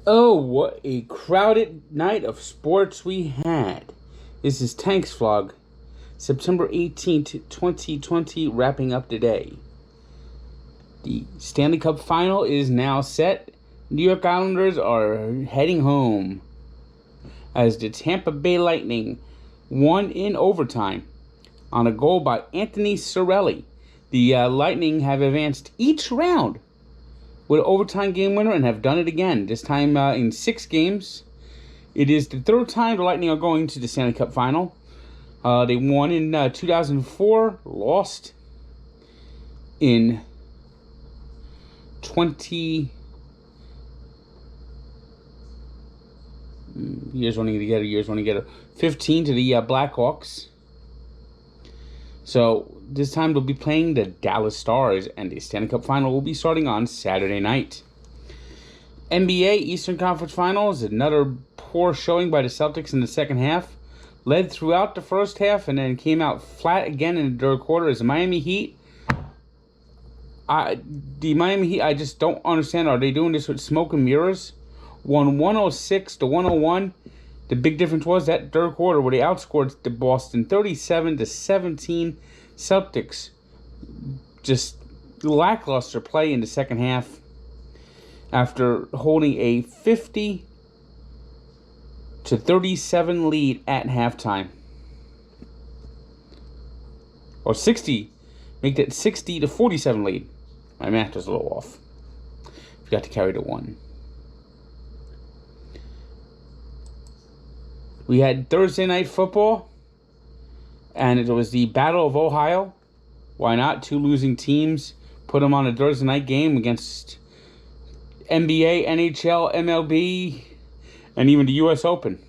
Oh, what a crowded night of sports we had. This is Tank's Vlog, September 18th, 2020, wrapping up today. The Stanley Cup final is now set. New York Islanders are heading home as the Tampa Bay Lightning won in overtime on a goal by Anthony Cirelli. The Lightning have advanced each round with an overtime game winner and have done it again, this time in 6 games. It is the third time the Lightning are going to the Stanley Cup final. They won in 2004, lost in 20 years running together 15 to the Blackhawks. So this time they'll be playing the Dallas Stars, and the Stanley Cup final will be starting on Saturday night. NBA Eastern Conference Finals, another poor showing by the Celtics in the second half. Led throughout the first half and then came out flat again in the third quarter as the Miami Heat. I just don't understand. Are they doing this with smoke and mirrors? Won 106 to 101. The big difference was that third quarter where they outscored the Boston 37 to 17. Celtics just lackluster play in the second half after holding a 50 to 37 lead at halftime. Or 60. Make that 60 to 47 lead. My math was a little off. Forgot to carry the 1. We had Thursday night football, and it was the Battle of Ohio. Why not? 2 losing teams put them on a Thursday night game against NBA, NHL, MLB, and even the U.S. Open.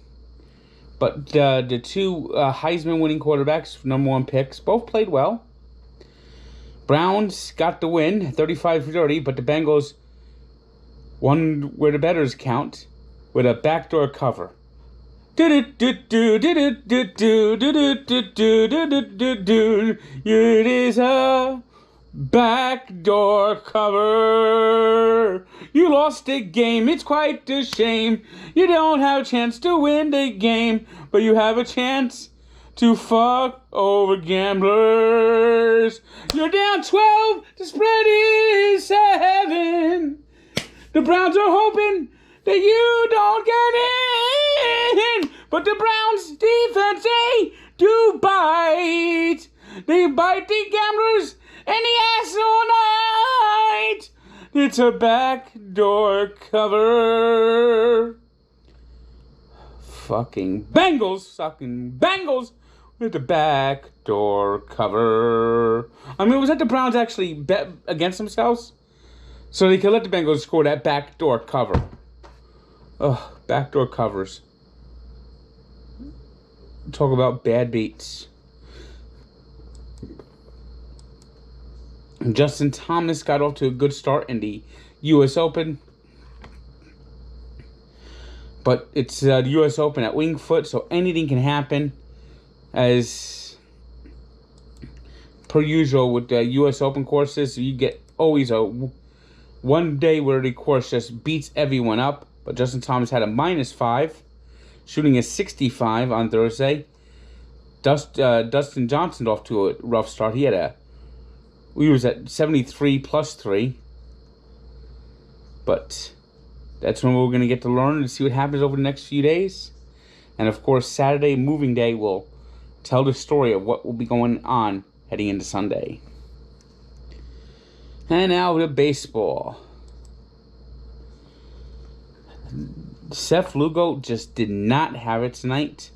But the 2 Heisman winning quarterbacks, #1 picks, both played well. Browns got the win, 35-30, but the Bengals won where the bettors count with a backdoor cover. It is a backdoor cover. You lost the game, it's quite a shame. You don't have a chance to win the game, but you have a chance to fuck over gamblers. You're down 12, the spread is 7. The Browns are hoping that you don't get in, but the Browns defense, they do bite. They bite the gamblers in the ass all night. It's a backdoor cover. Fucking Bengals with the backdoor cover. I mean, was that the Browns actually bet against themselves so they could let the Bengals score that backdoor cover? Ugh, backdoor covers. Talk about bad beats. Justin Thomas got off to a good start in the U.S. Open. But it's the U.S. Open at Winged Foot, so anything can happen. As per usual with the U.S. Open courses, you get always a one day where the course just beats everyone up. But Justin Thomas had a -5, shooting a 65 on Thursday. Dustin Johnson off to a rough start. He was at 73 plus 3. But that's when we're going to get to learn and see what happens over the next few days. And of course, Saturday, moving day, will tell the story of what will be going on heading into Sunday. And now to baseball. Seth Lugo just did not have it tonight.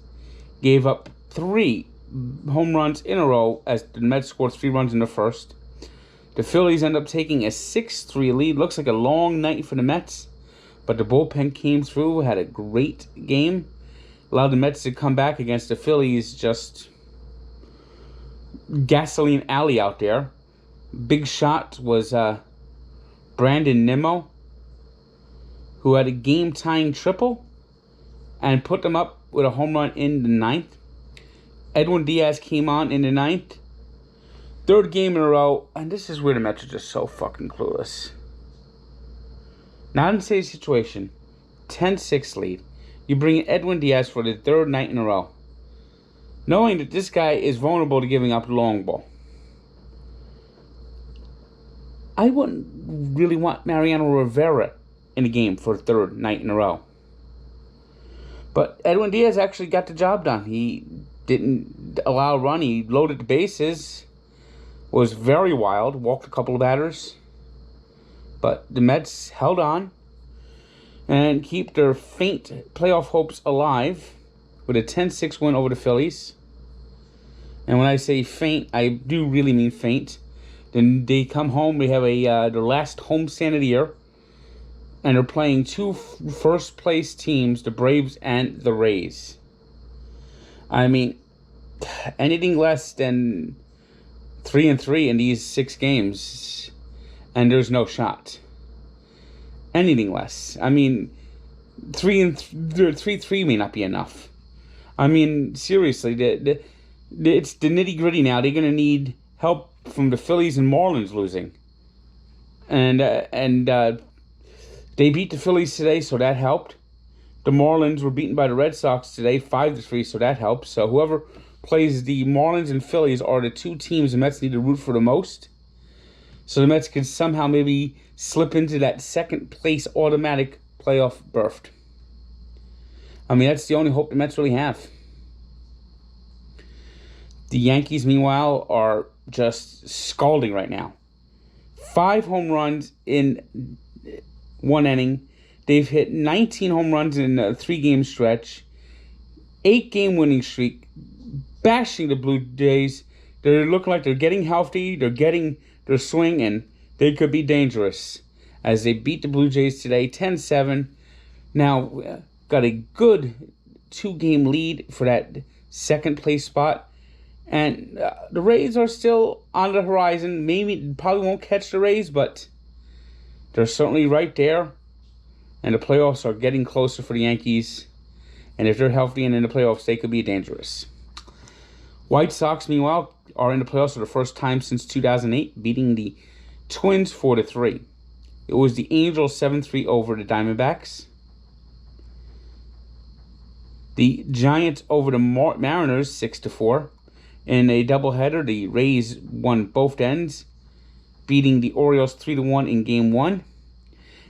Gave up 3 home runs in a row as the Mets scored 3 runs in the first. The Phillies end up taking a 6-3 lead. Looks like a long night for the Mets, but the bullpen came through, had a great game. Allowed the Mets to come back against the Phillies, just gasoline alley out there. Big shot was Brandon Nimmo, who had a game-tying triple and put them up with a home run in the 9th. Edwin Diaz came on in the 9th. 3rd game in a row, and this is where the Mets are just so fucking clueless. Not in today's situation. 10-6 lead. You bring in Edwin Diaz for the third night in a row, knowing that this guy is vulnerable to giving up the long ball. I wouldn't really want Mariano Rivera in the game for a third night in a row. But Edwin Diaz actually got the job done. He didn't allow a run. He loaded the bases. Was very wild. Walked a couple of batters. But the Mets held on and keep their faint playoff hopes alive with a 10-6 win over the Phillies. And when I say faint, I do really mean faint. Then they come home. They have their last homestand of the year. And they're playing two first-place teams, the Braves and the Rays. I mean, anything less than 3-3 in these 6 games, and there's no shot. Anything less. I mean, 3-3 may not be enough. I mean, seriously, it's the nitty-gritty now. They're going to need help from the Phillies and Marlins losing. And they beat the Phillies today, so that helped. The Marlins were beaten by the Red Sox today, 5-3, so that helps. So whoever plays the Marlins and Phillies are the two teams the Mets need to root for the most. So the Mets can somehow maybe slip into that second place automatic playoff berth. I mean, that's the only hope the Mets really have. The Yankees, meanwhile, are just scalding right now. 5 home runs in 1 inning. They've hit 19 home runs in a 3-game stretch. 8-game winning streak. Bashing the Blue Jays. They're looking like they're getting healthy. They're getting their swing, and they could be dangerous as they beat the Blue Jays today 10-7. Now, got a good 2-game lead for that second place spot. And the Rays are still on the horizon. Maybe probably won't catch the Rays, but they're certainly right there. And the playoffs are getting closer for the Yankees. And if they're healthy and in the playoffs, they could be dangerous. White Sox, meanwhile, are in the playoffs for the first time since 2008, beating the Twins 4-3. It was the Angels 7-3 over the Diamondbacks. The Giants over the Mariners 6-4. In a doubleheader, the Rays won both ends, beating the Orioles 3-1 in Game 1,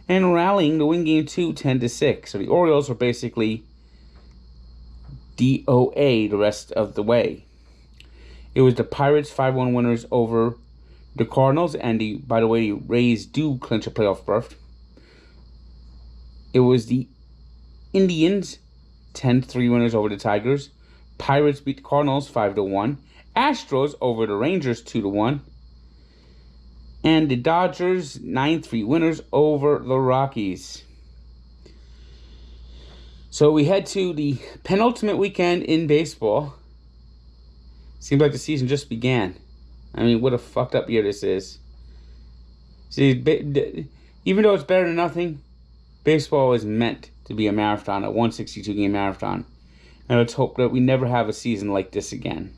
and rallying to win Game 2 10-6. So the Orioles were basically DOA the rest of the way. It was the Pirates 5-1 winners over the Cardinals, and by the way, the Rays do clinch a playoff berth. It was the Indians 10-3 winners over the Tigers. Pirates beat the Cardinals 5-1. Astros over the Rangers 2-1. And the Dodgers 9-3 winners over the Rockies. So we head to the penultimate weekend in baseball. Seems like the season just began. I mean, what a fucked up year this is. See, even though it's better than nothing, baseball is meant to be a marathon, a 162-game marathon. And let's hope that we never have a season like this again.